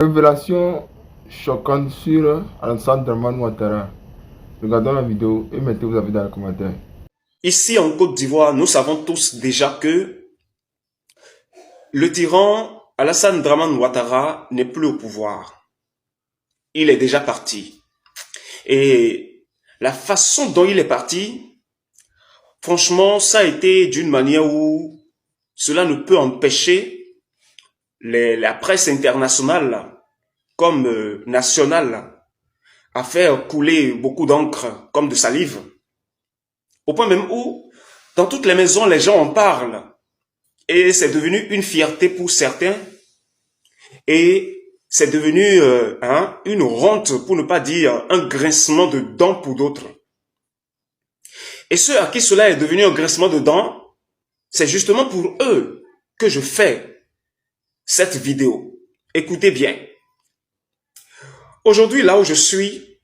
Révélation choquante sur Alassane Draman Ouattara. Regardons la vidéo et mettez vos avis dans les commentaires. Ici en Côte d'Ivoire, nous savons tous déjà que le tyran Alassane Draman Ouattara n'est plus au pouvoir. Il est déjà parti. Et la façon dont il est parti, franchement, ça a été d'une manière où cela ne peut empêcher la presse internationale comme nationale à faire couler beaucoup d'encre comme de salive. Au point même où, dans toutes les maisons, les gens en parlent. Et c'est devenu une fierté pour certains. Et c'est devenu une honte, pour ne pas dire un grincement de dents pour d'autres. Et ceux à qui cela est devenu un grincement de dents, c'est justement pour eux que je fais cette vidéo. Écoutez bien. Aujourd'hui, là où je suis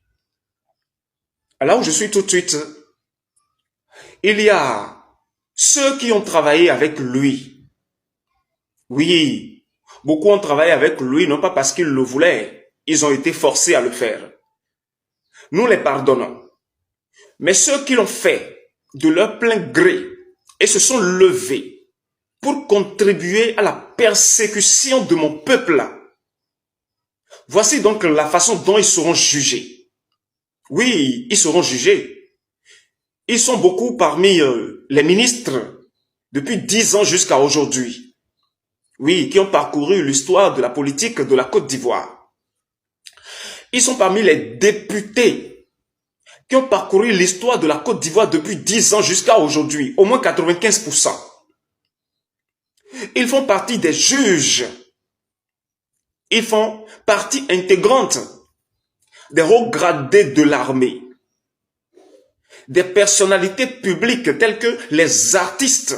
tout de suite, il y a ceux qui ont travaillé avec lui. Oui, beaucoup ont travaillé avec lui, non pas parce qu'ils le voulaient, ils ont été forcés à le faire. Nous les pardonnons. Mais ceux qui l'ont fait de leur plein gré et se sont levés pour contribuer à la persécution de mon peuple, voici donc la façon dont ils seront jugés. Oui, ils seront jugés. Ils sont beaucoup parmi les ministres depuis 10 ans jusqu'à aujourd'hui. Oui, qui ont parcouru l'histoire de la politique de la Côte d'Ivoire. Ils sont parmi les députés qui ont parcouru l'histoire de la Côte d'Ivoire depuis 10 ans jusqu'à aujourd'hui, au moins 95%. Ils font partie des juges. Ils font partie intégrante des hauts gradés de l'armée. Des personnalités publiques telles que les artistes,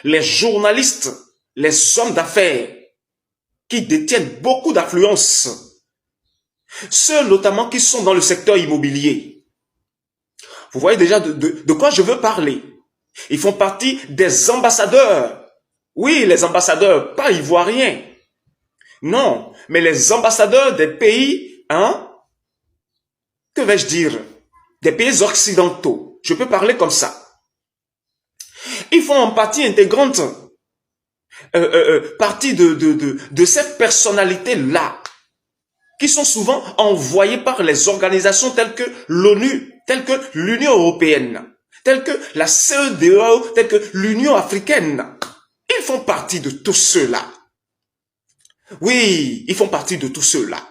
les journalistes, les hommes d'affaires qui détiennent beaucoup d'influence. Ceux notamment qui sont dans le secteur immobilier. Vous voyez déjà de quoi je veux parler. Ils font partie des ambassadeurs. Oui, les ambassadeurs, pas ivoiriens. Non, mais les ambassadeurs des pays, que vais-je dire, des pays occidentaux. Je peux parler comme ça. Ils font en partie intégrante partie de ces personnalités-là, qui sont souvent envoyées par les organisations telles que l'ONU, telles que l'Union européenne, telles que la CEDEAO, telles que l'Union africaine. Ils font partie de tous ceux-là. Oui, ils font partie de tous ceux-là.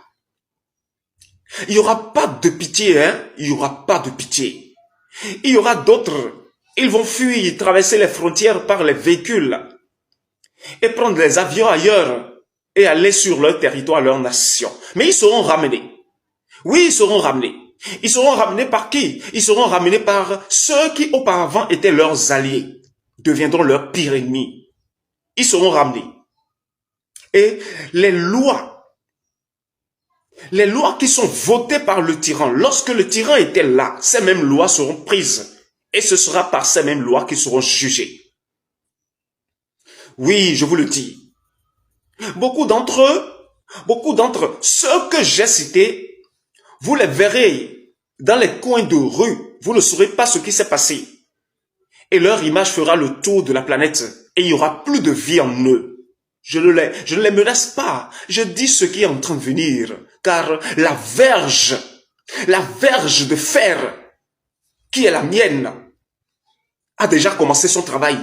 Il n'y aura pas de pitié, il n'y aura pas de pitié. Il y aura d'autres, ils vont fuir, traverser les frontières par les véhicules et prendre les avions ailleurs et aller sur leur territoire, leur nation. Mais ils seront ramenés. Oui, ils seront ramenés. Ils seront ramenés par qui? Ils seront ramenés par ceux qui auparavant étaient leurs alliés, deviendront leurs pires ennemis. Ils seront ramenés. Et les lois qui sont votées par le tyran, lorsque le tyran était là, ces mêmes lois seront prises. Et ce sera par ces mêmes lois qu'ils seront jugés. Oui, je vous le dis. Beaucoup d'entre eux, ceux que j'ai cités, vous les verrez dans les coins de rue. Vous ne saurez pas ce qui s'est passé. Et leur image fera le tour de la planète. Et il n'y aura plus de vie en eux. Je ne les menace pas. Je dis ce qui est en train de venir. Car la verge de fer, qui est la mienne, a déjà commencé son travail.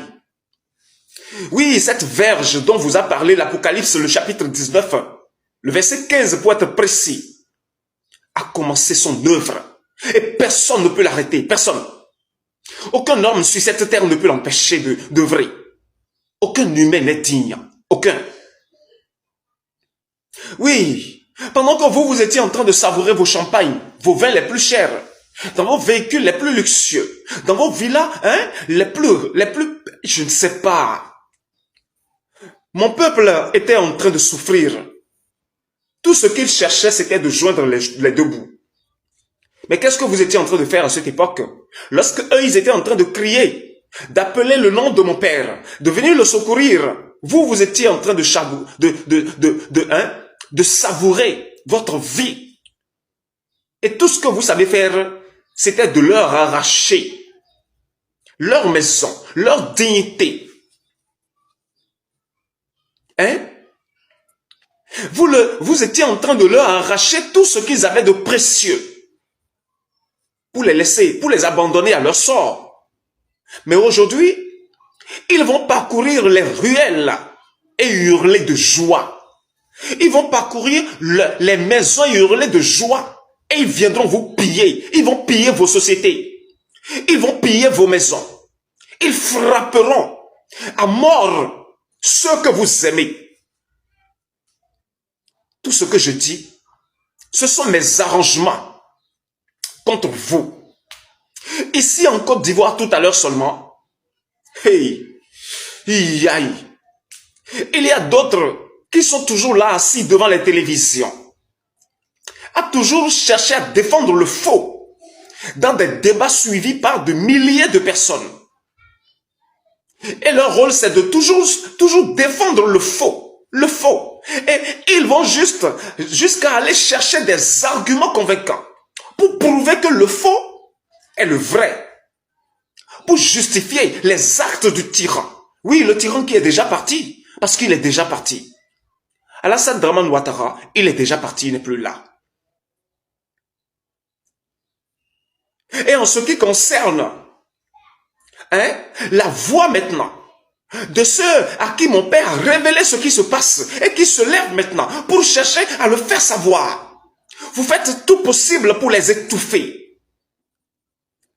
Oui, cette verge dont vous a parlé l'Apocalypse, le chapitre 19, le verset 15 pour être précis, a commencé son œuvre. Et personne ne peut l'arrêter, personne. Aucun homme sur cette terre ne peut l'empêcher d'œuvrer. Aucun humain n'est digne. Aucun. Oui, pendant que vous étiez en train de savourer vos champagnes, vos vins les plus chers, dans vos véhicules les plus luxueux, dans vos villas, les plus, je ne sais pas. Mon peuple était en train de souffrir. Tout ce qu'il cherchait, c'était de joindre les deux bouts. Mais qu'est-ce que vous étiez en train de faire à cette époque? Lorsque eux, ils étaient en train de crier, d'appeler le nom de mon père, de venir le secourir, vous étiez en train de de savourer votre vie. Et tout ce que vous savez faire, c'était de leur arracher leur maison, leur dignité. Hein? Vous étiez en train de leur arracher tout ce qu'ils avaient de précieux pour les laisser, pour les abandonner à leur sort. Mais aujourd'hui, ils vont parcourir les ruelles et hurler de joie. Ils vont parcourir les maisons et hurler de joie. Et ils viendront vous piller. Ils vont piller vos sociétés. Ils vont piller vos maisons. Ils frapperont à mort ceux que vous aimez. Tout ce que je dis, ce sont mes arrangements contre vous. Ici en Côte d'Ivoire, tout à l'heure seulement, il y a d'autres qui sont toujours là assis devant les télévisions, à toujours chercher à défendre le faux dans des débats suivis par de milliers de personnes. Et leur rôle, c'est de toujours défendre le faux. Le faux. Et ils vont jusqu'à aller chercher des arguments convaincants pour prouver que le faux est le vrai. Pour justifier les actes du tyran. Oui, le tyran qui est déjà parti. Parce qu'il est déjà parti. Alassane Dramane Ouattara, il est déjà parti, il n'est plus là. Et en ce qui concerne la voix maintenant de ceux à qui mon père a révélé ce qui se passe et qui se lèvent maintenant pour chercher à le faire savoir. Vous faites tout possible pour les étouffer.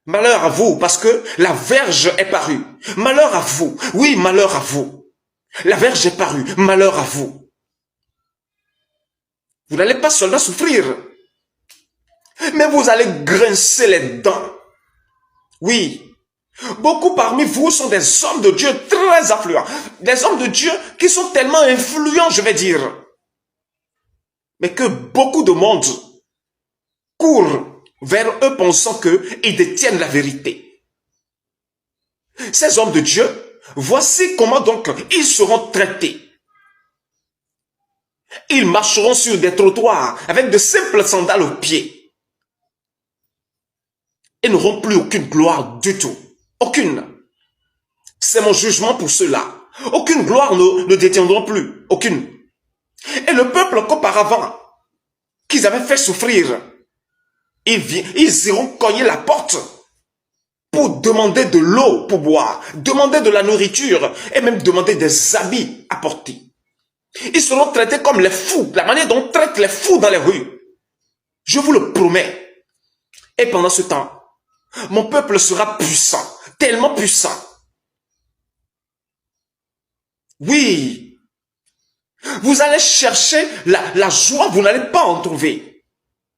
Malheur à vous parce que la verge est parue. Malheur à vous. Oui, malheur à vous. La verge est parue. Malheur à vous. Vous n'allez pas seulement souffrir, mais vous allez grincer les dents. Oui. Beaucoup parmi vous sont des hommes de Dieu très influents. Des hommes de Dieu qui sont tellement influents, je vais dire. Mais que beaucoup de monde court vers eux pensant qu'ils détiennent la vérité. Ces hommes de Dieu, voici comment donc ils seront traités. Ils marcheront sur des trottoirs avec de simples sandales aux pieds. Ils n'auront plus aucune gloire du tout. Aucune. C'est mon jugement pour ceux-là. Aucune gloire ne détiendront plus. Aucune. Et le peuple qu'auparavant, qu'ils avaient fait souffrir, ils iront cogner la porte pour demander de l'eau pour boire, demander de la nourriture et même demander des habits à porter. Ils seront traités comme les fous, la manière dont on traite les fous dans les rues. Je vous le promets. Et pendant ce temps, mon peuple sera puissant, tellement puissant. Oui, vous allez chercher la joie, vous n'allez pas en trouver.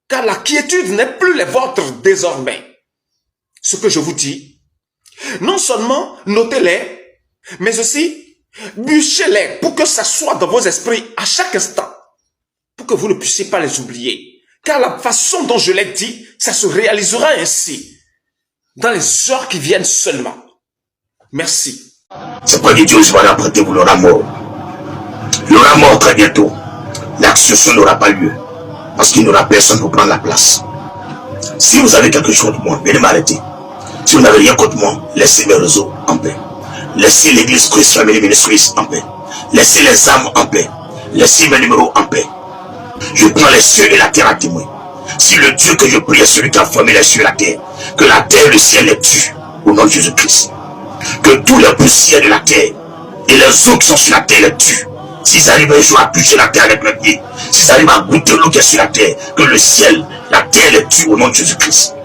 Car la quiétude n'est plus les vôtres désormais. Ce que je vous dis, non seulement notez-les, mais aussi bûchez-les pour que ça soit dans vos esprits à chaque instant. Pour que vous ne puissiez pas les oublier. Car la façon dont je l'ai dit, ça se réalisera ainsi. Dans les heures qui viennent seulement. Merci. C'est quoi que Dieu va apprêter vous l'aura mort. Il aura mort très bientôt. L'accession n'aura pas lieu. Parce qu'il n'y aura personne pour prendre la place. Si vous avez quelque chose de moi, venez m'arrêter. Si vous n'avez rien contre moi, laissez mes réseaux en paix. Laissez l'église Christ Family Ministries en paix. Laissez les âmes en paix. Laissez mes numéros en paix. Je prends les cieux et la terre à témoin. Si le Dieu que je prie est celui qui a formé les cieux et la terre, que la terre et le ciel les tuent au nom de Jésus-Christ. Que tous les poussières de la terre et les eaux qui sont sur la terre les tuent. S'ils arrivent un jour à toucher la terre avec leurs pieds, s'ils arrivent à goûter l'eau qui est sur la terre, que le ciel, la terre les tue au nom de Jésus-Christ.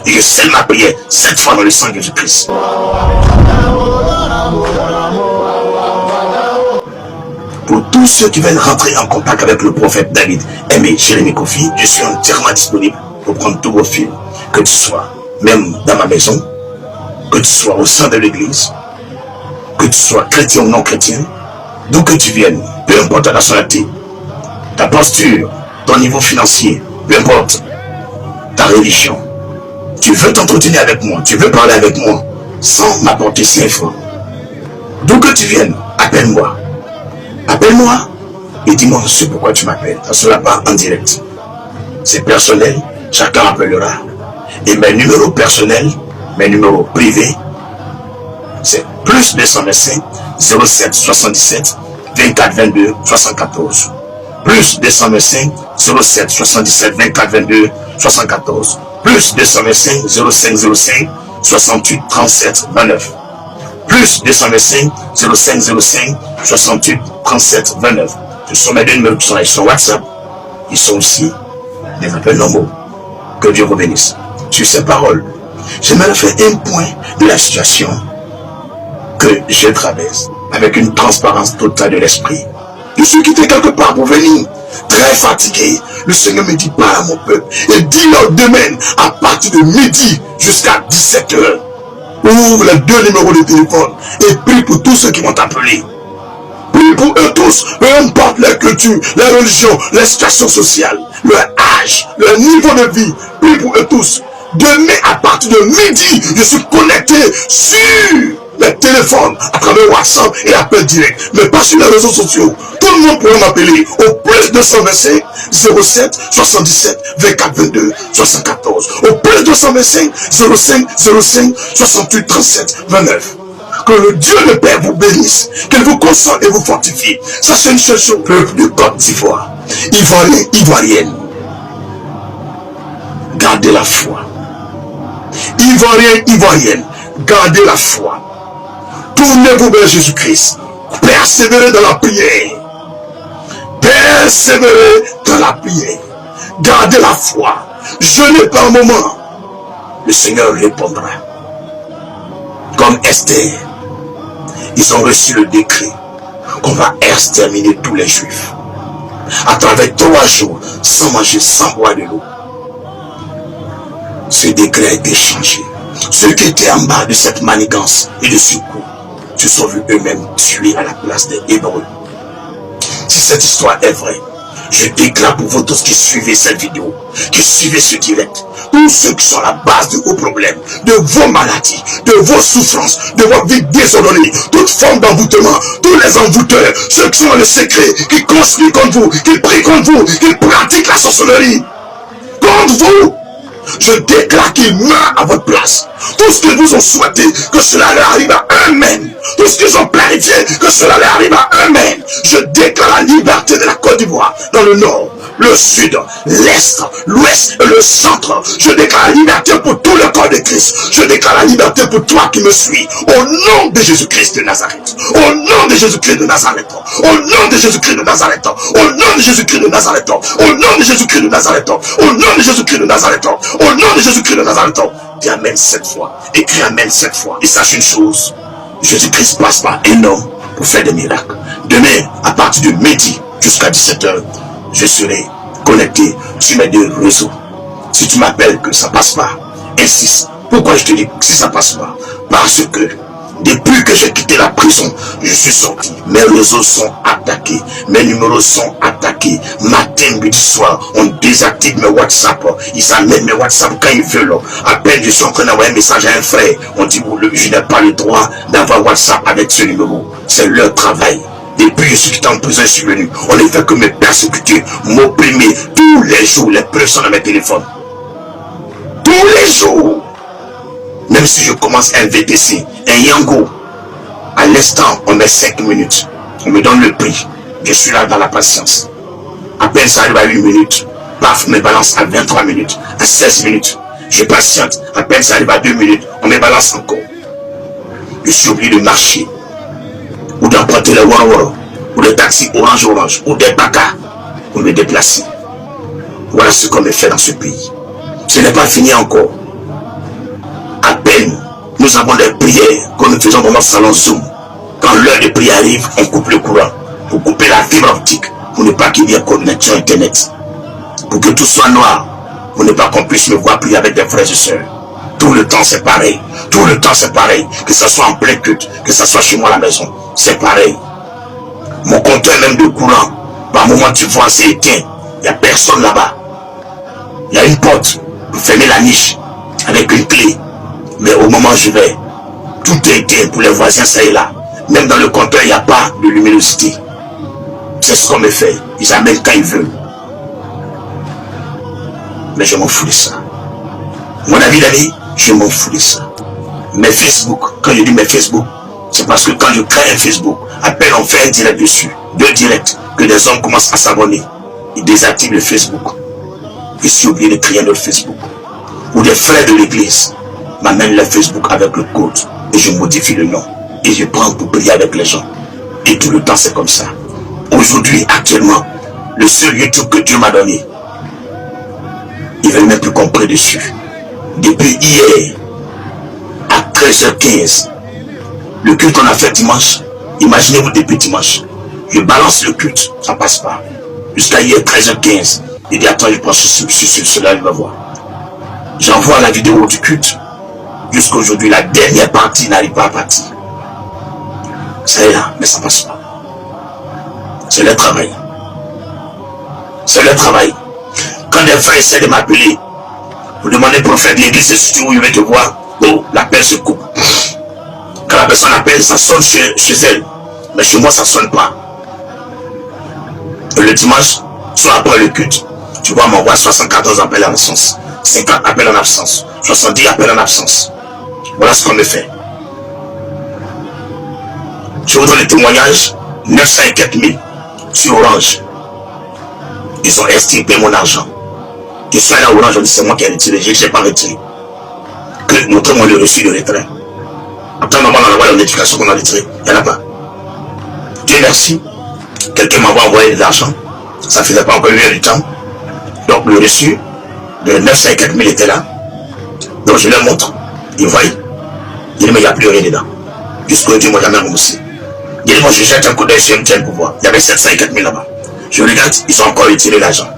Et je scelle ma prière 7 fois dans le sang de Jésus-Christ. Pour tous ceux qui veulent rentrer en contact avec le prophète David, Aimé, Jérémie Kofi, je suis entièrement disponible pour prendre tous vos fils. Que tu sois même dans ma maison, que tu sois au sein de l'église, que tu sois chrétien ou non chrétien, d'où que tu viennes, peu importe ta nationalité, ta posture, ton niveau financier, peu importe ta religion. Tu veux t'entretenir avec moi, tu veux parler avec moi, sans m'apporter 5 francs. D'où que tu viennes, appelle-moi. Appelle-moi et dis-moi ce pourquoi tu m'appelles. Ça sera pas en direct. C'est personnel, chacun appellera. Et mes numéros personnels, mes numéros privés, c'est plus 225 07 77 24 22 74. Plus 225 07 77 24 22 74. Plus 225 05 05 68 37 29. Plus 225 05 05 68 37 29. Ce sont mes deux numéros qui sont là sur WhatsApp. Ils sont aussi des appels normaux. Que Dieu vous bénisse. Sur ces paroles, j'aimerais faire un point de la situation que je traverse avec une transparence totale de l'esprit. Je suis quitté quelque part pour venir, très fatigué. Le Seigneur me dit, parle à mon peuple et dis-leur demain à partir de midi jusqu'à 17h. Ouvre les deux numéros de téléphone et prie pour tous ceux qui vont t'appeler. Prie pour eux tous, peu importe leur culture, leur religion, leur situation sociale, leur âge, leur niveau de vie. Prie pour eux tous. Demain à partir de midi, je suis connecté sur les téléphones à travers WhatsApp et appel direct, mais pas sur les réseaux sociaux. Tout le monde pourra m'appeler au plus 225 07 77 24 22 74. Au plus 225 05 05 68 37 29. Que le Dieu le Père vous bénisse, qu'il vous console et vous fortifie. Sachez une seule chose, peuple de Côte d'Ivoire, Ivoirien, Ivoirienne, gardez la foi. Ivoirien, Ivoirienne, gardez la foi. Tournez-vous vers Jésus-Christ. Persévérez dans la prière. Persévérez dans la prière. Gardez la foi. Jeûnez par moment. Le Seigneur répondra. Comme Esther, ils ont reçu le décret qu'on va exterminer tous les Juifs. À travers 3 jours, sans manger, sans boire de l'eau. Ce décret a été changé. Ceux qui étaient en bas de cette manigance et de ce coup se sont vus eux-mêmes tués à la place des Hébreux. Si cette histoire est vraie, je déclare pour vous tous qui suivez cette vidéo, qui suivez ce direct, tous ceux qui sont à la base de vos problèmes, de vos maladies, de vos souffrances, de votre vie désordonnée, toute forme d'envoûtement, tous les envoûteurs, ceux qui sont dans le secret, qui conspirent contre vous, qui prient contre vous, qui pratiquent la sorcellerie contre vous, je déclare qu'ils meurent à votre place. Tout ce qu'ils vous ont souhaité, que cela leur arrive à eux-mêmes. Tout ce qu'ils ont planifié, que cela leur arrive à eux-mêmes. Je déclare la liberté de la Côte d'Ivoire dans le nord, le sud, l'est, l'ouest et le centre. Je déclare la liberté pour tout le corps de Christ. Je déclare la liberté pour toi qui me suis. Au nom de Jésus-Christ de Nazareth. Au nom de Jésus-Christ de Nazareth. Au nom de Jésus-Christ de Nazareth. Au nom de Jésus-Christ de Nazareth. Au nom de Jésus-Christ de Nazareth. Au nom de Jésus-Christ de Nazareth. Au nom de Jésus-Christ de Nazareth. Dis Amen 7 fois. Écris Amen 7 fois. Et sache une chose. Jésus-Christ passe par un homme pour faire des miracles. Demain, à partir de midi jusqu'à 17h, je serai connecté sur mes 2 réseaux. Si tu m'appelles que ça passe pas, insiste. Pourquoi je te dis que si ça passe pas? Parce que depuis que j'ai quitté la prison, je suis sorti. Mes réseaux sont attaqués. Mes numéros sont attaqués. Matin, midi, soir, on désactive mes WhatsApp. Ils amènent mes WhatsApp quand ils veulent. À peine je suis en train d'envoyer un message à un frère. On dit, je n'ai pas le droit d'avoir WhatsApp avec ce numéro. C'est leur travail. Depuis que je suis quitté en prison, je suis venu. On ne fait que me persécuter, m'opprimer. Tous les jours, les preuves sont dans mes téléphones. Tous les jours. Même si je commence un VTC, un Yango, à l'instant, on met 5 minutes. On me donne le prix. Je suis là dans la patience. À peine ça arrive à 8 minutes. Paf, on me balance à 23 minutes, à 16 minutes. Je patiente. À peine ça arrive à 2 minutes, on me balance encore. Je suis obligé de marcher. Ou d'emprunter les Waro, ou les taxis orange, ou des Baka, pour me déplacer. Voilà ce qu'on me fait dans ce pays. Ce n'est pas fini encore. À peine, nous avons des prières que nous faisons dans notre salon Zoom. Quand l'heure de prière arrive, on coupe le courant pour couper la fibre optique, pour ne pas qu'il y ait connexion internet, pour que tout soit noir, pour ne pas qu'on puisse me voir prier avec des frères et sœurs. Tout le temps c'est pareil, tout le temps c'est pareil, que ce soit en plein culte, que ce soit chez moi à la maison, c'est pareil. Mon compteur même de courant, par moment tu vois c'est éteint, il n'y a personne là-bas. Il y a une porte pour fermer la niche avec une clé. Mais au moment où je vais, tout est éteint pour les voisins, ça est là. Même dans le compteur, il n'y a pas de luminosité. C'est ce qu'on me fait. Ils amènent quand ils veulent. Mais je m'en fous de ça. Mon avis d'amis, je m'en fous de ça. Mais Facebook, quand je dis mes Facebook, c'est parce que quand je crée un Facebook, à peine on fait un direct dessus, 2 directs, que des hommes commencent à s'abonner. Ils désactivent le Facebook. Je suis obligé de créer un autre Facebook. Ou des frères de l'église m'amènent le Facebook avec le code. Et je modifie le nom. Et je prends pour prier avec les gens. Et tout le temps c'est comme ça. Aujourd'hui, actuellement, le seul YouTube que Dieu m'a donné, ils ne veulent même plus qu'on prie dessus. Depuis hier, à 13h15, le culte qu'on a fait dimanche, imaginez-vous depuis dimanche, je balance le culte, ça ne passe pas. Jusqu'à hier, 13h15, il dit attends, je prends cela, il va voir. J'envoie la vidéo du culte. Jusqu'à aujourd'hui, la dernière partie n'arrive pas à partir. Ça est là, mais ça ne passe pas. C'est le travail. C'est le travail. Quand des frères essaient de m'appeler, vous demandez prophète de l'église, c'est où il veut te voir, oh, l'appel se coupe. Quand la personne appelle, ça sonne chez elle. Mais chez moi, ça ne sonne pas. Et le dimanche, soit après le culte, tu vois, m'envoie 74 appels en absence, 50 appels en absence, 70 appels en absence. Voilà ce qu'on me fait. Je vous donne les témoignages, 904 000 sur Orange. Ils ont extirpé mon argent. Je suis allé à Orange, on dit c'est moi qui ai retiré, je n'ai pas retiré. Que montrez-moi le reçu de retrait. Après, maman, on envoie la notification qu'on a retiré. Il n'y en a pas. Dieu merci. Quelqu'un m'a envoyé de l'argent. Ça ne faisait pas encore une heure du temps. Donc le reçu de 904 000 était là. Donc je leur montre. Ils voient. Il dit mais il n'y a plus rien dedans. Jusqu'au Dieu m'a jamais remboursé. Il dit moi je jette un coup d'œil sur MTN pour voir. Il y avait 704 000 là-bas. Je regarde, ils ont encore retiré l'argent.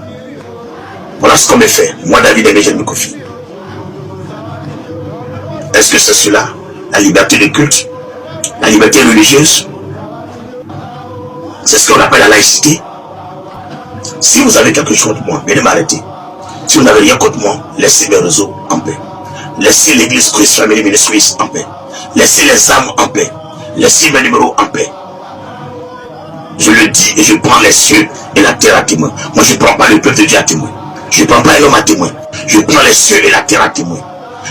Voilà ce qu'on me fait. Moi David et je me confie. Est-ce que c'est cela? La liberté de culte? La liberté religieuse? C'est ce qu'on appelle la laïcité. Si vous avez quelque chose contre moi, venez m'arrêter. Si vous n'avez rien contre moi, laissez mes réseaux en paix. Laissez l'église Christ Family Ministries en paix. Laissez les âmes en paix. Laissez mes numéros en paix. Je le dis et je prends les cieux et la terre à témoin. Moi je ne prends pas le peuple de Dieu à témoin. Je ne prends pas un homme à témoin. Je prends les cieux et la terre à témoin.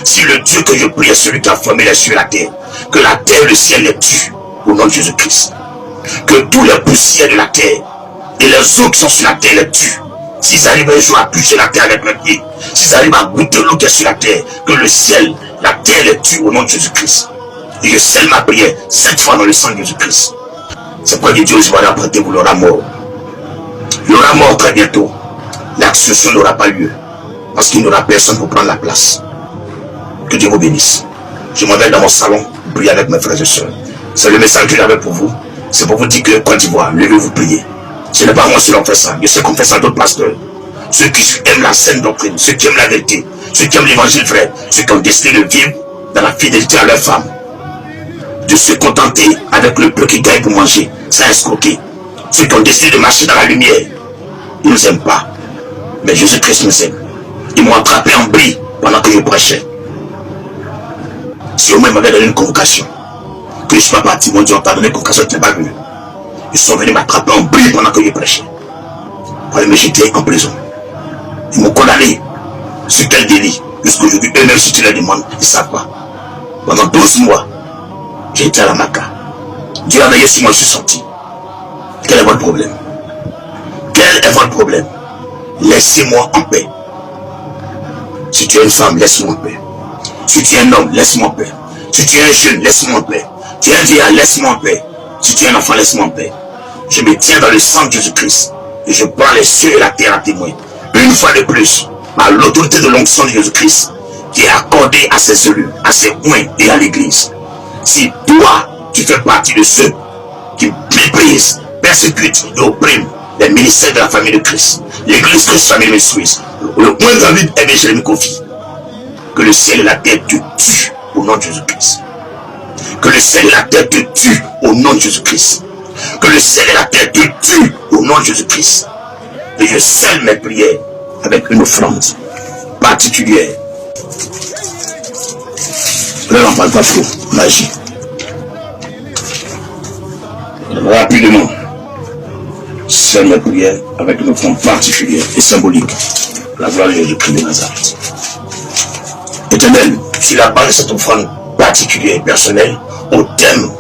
Si le Dieu que je prie est celui qui a formé les cieux et la terre, que la terre et le ciel les tuent au nom de Jésus-Christ. Que tous les poussières de la terre et les eaux qui sont sur la terre les tuent. S'ils arrivent un jour à toucher la terre avec leurs pieds, s'ils arrivent à goûter l'eau qui est sur la terre, que le ciel, la terre les tue au nom de Jésus-Christ. Et je scelle ma prière 7 fois dans le sang de Jésus-Christ. C'est pourquoi Dieu va apprêter vous l'aura mort. Il aura mort très bientôt. L'accession n'aura pas lieu. Parce qu'il n'y aura personne pour prendre la place. Que Dieu vous bénisse. Je m'en vais dans mon salon, prier avec mes frères et sœurs. C'est le message que j'avais pour vous. C'est pour vous dire que Côte d'Ivoire, levez-vous prier. Ce n'est pas moi seul qui fait ça. Je sais qu'on fait ça d'autres pasteurs. Ceux qui aiment la saine doctrine, ceux qui aiment la vérité, ceux qui aiment l'évangile vrai, ceux qui ont décidé de vivre dans la fidélité à leur femme. De se contenter avec le peu qu'ils gagnent pour manger, sans escroquer. Ceux qui ont décidé de marcher dans la lumière, ils ne nous aiment pas. Mais Jésus-Christ nous aime. Ils m'ont attrapé en bris pendant que je prêchais. Si au moins ils m'avaient donné une convocation, que je ne suis pas parti, mon Dieu, on t'a donné une convocation, tu n'es pas venu. Ils sont venus m'attraper en bris pendant que je prêchais. Pour aller me jeter en prison. Ils m'ont condamné. Sur quel délit? Jusqu'aujourd'hui, eux-mêmes, si tu les demandes, ils ne savent pas. Pendant 12 mois, j'ai été à la Maca. Dieu a veillé sur moi, je suis sorti. Quel est votre problème? Quel est votre problème? Laissez-moi en paix. Si tu es une femme, laisse-moi en paix. Si tu es un homme, laisse-moi en paix. Si tu es un jeune, laisse-moi en paix. Tu es un vieillard, laisse-moi en paix. Si tu es un enfant, laisse-moi en paix. Je me tiens dans le sang de Jésus-Christ. Et je prends les cieux et la terre à témoin. Une fois de plus, par l'autorité de l'onction de Jésus-Christ, qui est accordée à ses élus, à ses oints et à l'église. Si toi, tu fais partie de ceux qui méprisent, persécutent et oppriment les ministères de la famille de Christ, l'église Christ Family Ministries, le point David aimé, je me confie. Que le ciel et la terre te tuent au nom de Jésus-Christ. Que le ciel et la terre te tuent au nom de Jésus-Christ. Que le ciel et la terre te tuent au nom de Jésus-Christ. Et je scelle mes prières avec une offrande particulière. Là, on ne parle pas faux, magie. Rapidement. scelle mes prières avec une offrande particulière et symbolique. La gloire de Jésus-Christ de Nazareth. Éternel, tu la parles de cette offrande particulière et personnelle au thème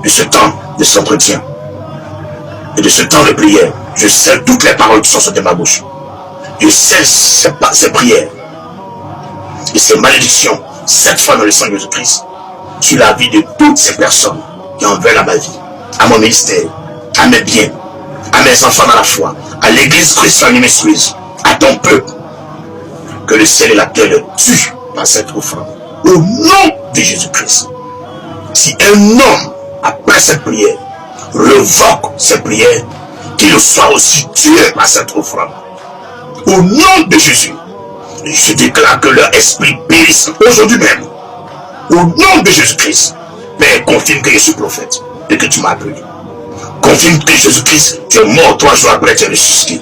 de ce temps de cet entretien et de ce temps de prière. Je scelle toutes les paroles qui sont sorties de ma bouche. Je scelle ces prières et ces malédictions, cette fois dans le sang de Jésus-Christ, sur la vie de toutes ces personnes qui en veulent à ma vie, à mon ministère, à mes biens, à mes enfants dans la foi, à l'église chrétienne Suisse, à ton peuple. Que le ciel et la terre le tuent par cette offrande. Au nom de Jésus-Christ. Si un homme, après cette prière, revoque cette prière, qu'il soit aussi tué par cette offrande. Au nom de Jésus, je déclare que leur esprit périsse aujourd'hui même. Au nom de Jésus-Christ, Père, confirme que je suis prophète et que tu m'as appelé. Confirme que Jésus-Christ, tu es mort 3 jours après, tu es ressuscité.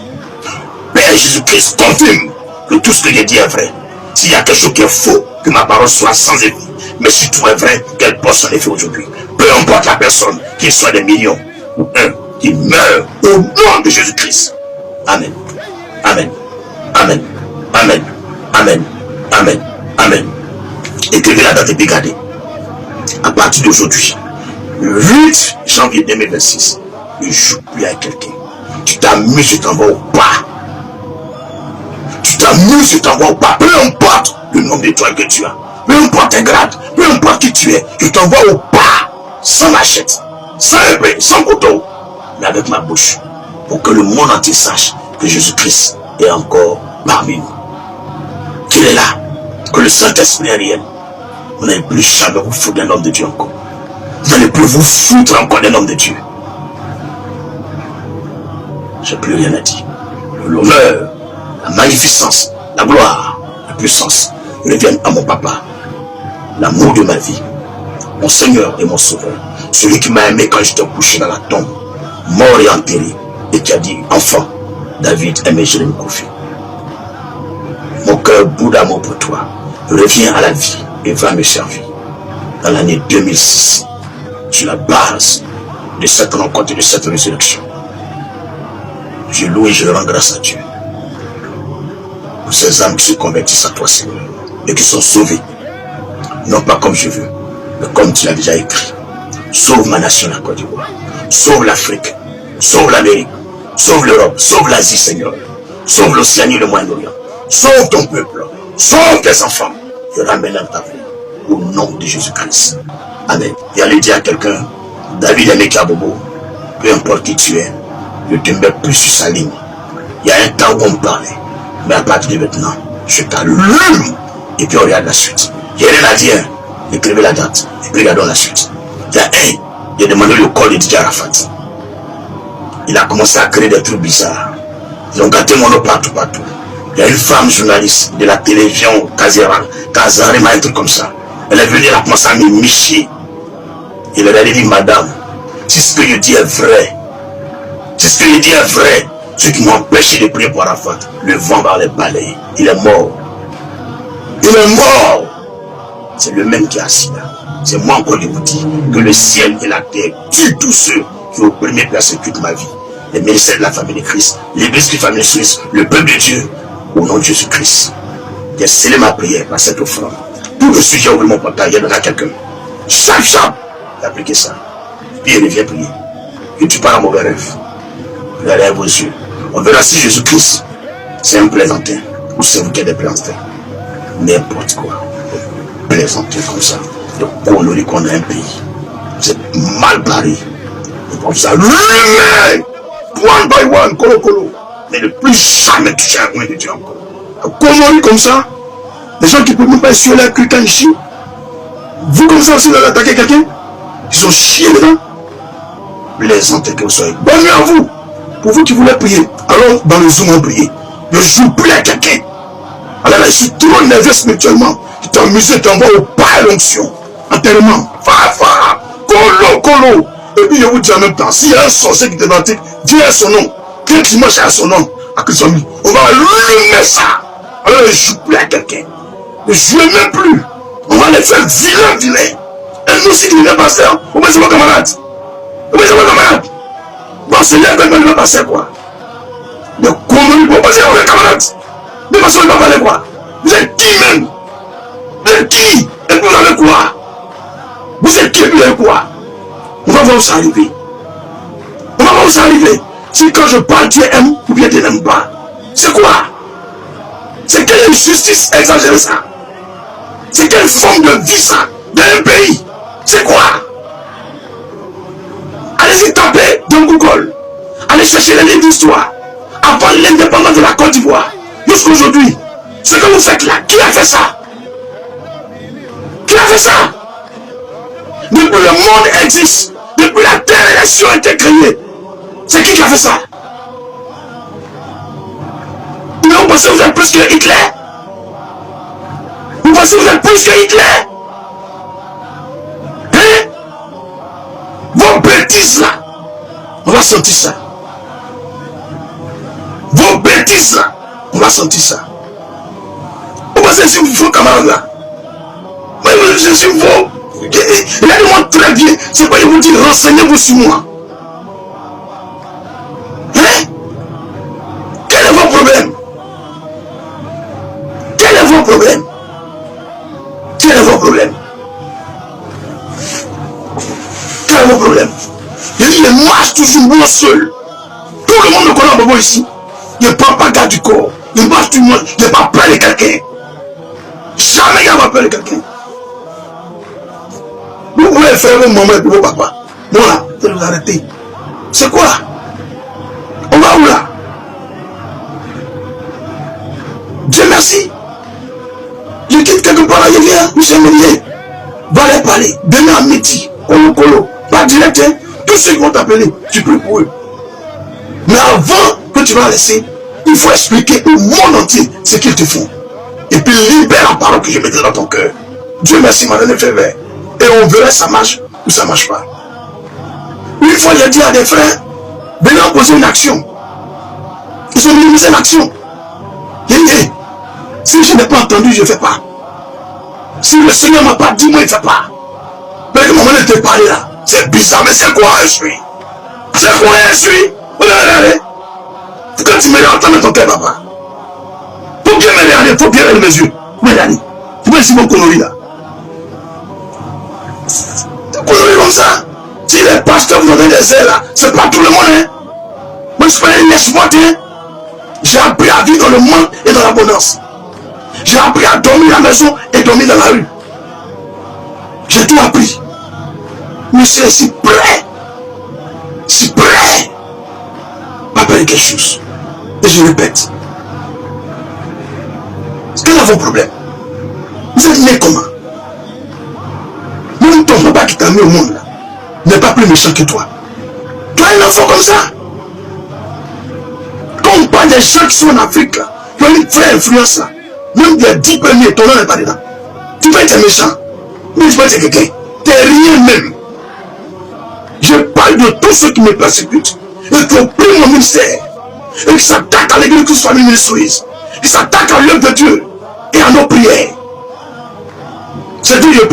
Père Jésus-Christ, confirme que tout ce que j'ai dit est vrai. S'il y a quelque chose qui est faux, que ma parole soit sans effet. Mais si tout est vrai, qu'elle porte son effet aujourd'hui. Peu importe la personne, qu'il soit des millions ou un, qui meurt au nom de Jésus-Christ. Amen. Amen. Amen. Amen. Amen. Amen. Amen. Écrivez la date et puis gardez. À partir d'aujourd'hui, le 8 janvier 2026, ne joue plus avec quelqu'un. Tu t'amuses, tu t'envoies au pas. Tu t'amuses, tu t'envoies au pas. Peu importe le nombre d'étoiles que tu as. Peu importe tes grades. Peu importe qui tu es. Je t'envoie au pas. Sans machette. Sans épée. Sans couteau. Mais avec ma bouche. Pour que le monde entier sache que Jésus-Christ est encore parmi nous. Qu'il est là. Que le Saint-Esprit est réel. Vous n'allez plus jamais vous foutre d'un homme de Dieu encore. Vous n'allez plus vous foutre encore d'un homme de Dieu. J'ai plus rien à dire. L'honneur, la magnificence, la gloire, la puissance reviennent à mon papa. L'amour de ma vie, mon Seigneur et mon Sauveur. Celui qui m'a aimé quand j'étais couché dans la tombe, mort et enterré, et qui a dit, enfant, David, aimé, je me confie. Mon cœur bout d'amour pour toi. Reviens à la vie et va me servir. Dans l'année 2006, sur la base de cette rencontre et de cette résurrection, je loue et je rends grâce à Dieu pour ces âmes qui se convertissent à toi, Seigneur, et qui sont sauvées, non pas comme je veux, mais comme tu l'as déjà écrit. Sauve ma nation, la Côte d'Ivoire. Sauve l'Afrique. Sauve l'Amérique. Sauve l'Europe. Sauve l'Asie, Seigneur. Sauve l'Océanie et le Moyen-Orient. Sauve ton peuple. Sauve tes enfants. Je ramène à ta vie. Au nom de Jésus-Christ. Amen. Et allez dire à quelqu'un, David aimé Kabobo, peu importe qui tu es, ne te mets plus sur sa ligne. Il y a un temps où on me parlait. Mais à partir de maintenant, je t'allume. Et puis on regarde la suite. Il n'y a rien à dire. Écrivez la date. Et puis regardons la suite. Il a demandé le col de Didier Arafat. Il a commencé à créer des trucs bizarres. Ils ont gâté mon nom partout. Il y a une femme journaliste de la télévision, Kazarema, un truc comme ça. Elle est venue, elle a commencé à me micher. Il leur a dit, madame, si ce que je dis est vrai, ceux qui m'ont empêché de prier pour Arafat, le vent va les balayer. Il est mort. C'est le même qui est assis là. C'est moi encore qui vous dis que le ciel et la terre tuent tous ceux qui au premier persécutent ma vie. Les ministères de la famille de Christ, l'église de la famille suisse, le peuple de Dieu, au nom de Jésus-Christ. J'ai scellé ma prière par cette offrande. Tout le sujet ouvre mon portail, il y en a quelqu'un. Chaque j'ai appliqué ça. Puis il revient prier. Et tu pars en mauvais rêve. Regardez vos yeux. On verra si Jésus-Christ, c'est un plaisantin ou c'est vous qui êtes des plaisantins. N'importe quoi. Plaisanter comme ça. De conneries qu'on a un pays. C'est mal barré. Et pour ça, lui-même, one by one, colo. Mais ne plus jamais toucher à rien de Dieu encore. Conneries comme ça. Des gens qui ne peuvent même pas essuyer la quelqu'un ici. Vous comme ça aussi, vous allez attaquer quelqu'un. Ils ont chié dedans. Plaisantez que vous soyez. Bonne nuit à vous. Pour vous qui voulez prier, allons dans le Zoom en prier. Ne joue plus à quelqu'un. Alors là, je suis trop nerveux spirituellement. Tu t'amuses, t'envoies au pas à l'onction. Enterrement. Colo. Et puis je vous dis en même temps, s'il y a un sorcier qui t'éventique, dis à son nom. Quel dimanche à son nom, à que son nom, on va allumer ça. Alors ne joue plus à quelqu'un. Ne jouez même plus. On va les faire vilain. Et nous aussi qui devient pasteur, on va se voir camarade. Bon, c'est là que je vais passer quoi? De comment il peut passer avec les camarades? De façon, il va parler quoi? Vous êtes qui même? Vous êtes qui? Et vous avez quoi? Vous êtes qui et vous avez quoi? On va voir où ça arrive. On va voir où ça arrive. Si quand je parle, tu aimes ou bien tu n'aimes pas. C'est quoi? C'est quelle injustice exagérée ça? C'est quelle forme de vie ça? D'un pays? C'est quoi? Allez-y taper dans Google. Allez chercher les livres d'histoire. Avant l'indépendance de la Côte d'Ivoire, jusqu'aujourd'hui, ce que vous faites là, qui a fait ça? Qui a fait ça? Depuis le monde existe, depuis la terre et les cieux ont été créés, c'est qui a fait ça? Mais vous pensez que vous êtes plus que Hitler? Vous pensez que vous êtes plus que Hitler? Hein? Vos bêtises là, on va sentir ça. Vos bêtises là, on va sentir ça. Vous pensez que c'est vos camarades là? Moi, je suis vos. Regardez-moi très bien. C'est quoi il vous dit? Renseignez-vous sur moi. Hein? Quel est votre problème? Quel est votre problème? Quel est votre problème? Quel est votre problème? Il marche toujours moi seul. Tout le monde me connaît en Bobo ici. Il ne prend pas garde du corps. Il marche tout le monde. Il n'a pas peur de quelqu'un. Jamais il n'a pas peur de quelqu'un. Vous pouvez faire vos mamans et vos papas. Bon là, vous allez vous arrêter. C'est quoi? On va où là? Dieu merci. Je quitte quelque part là, je viens, Michel Mélier. Va aller parler. Demain à midi, Colo, pas direct, hein. Tous ceux qui vont t'appeler, tu pries pour eux. Mais avant que tu vas laisser, il faut expliquer au monde entier ce qu'ils te font. Et puis libère la parole que je mettais dans ton cœur. Dieu merci, m'a donné le feu vert. Et on verra si ça marche ou ça ne marche pas. Une fois, j'ai dit à des frères, venez en poser une action. Ils ont minimisé l'action. Si je n'ai pas entendu, je ne fais pas. Si le Seigneur ne m'a pas dit, moi, il ne fait pas. Mais le moment de te parler là, c'est bizarre, mais c'est quoi je suis? C'est quoi je suis? Regardez. Quand tu me regardes dans ton cœur, papa. Faut bien me regarder, faut bien regarder mes yeux. Regardez. Tu vois ici mon coloris là. Coloris comme ça. Si les pasteurs vous donnent des ailes là, c'est pas tout le monde, hein. Moi je suis pas un laisse-moi, hein. J'ai appris à vivre dans le monde et dans l'abondance. J'ai appris à dormir à la maison et dormir dans la rue. J'ai tout appris. Mais c'est si prêt à faire quelque chose. Et je répète, quel est vos problèmes? Vous êtes né comment? Même ton papa qui t'a mis au monde là n'est pas plus méchant que toi. Toi un enfant comme ça. Quand on parle des gens qui sont en Afrique là, qui ont une vraie influence là, même des 10 premiers, ton nom n'est pas dedans. Tu peux être méchant, mais tu peux être quelqu'un. T'es rien même. Je parle de tous ceux qui me persécutent et qui ont pris mon ministère et qui s'attaquent à l'église Christ Family Ministries, qui s'attaquent à l'œuvre de Dieu et à nos prières. C'est Dieu je parle.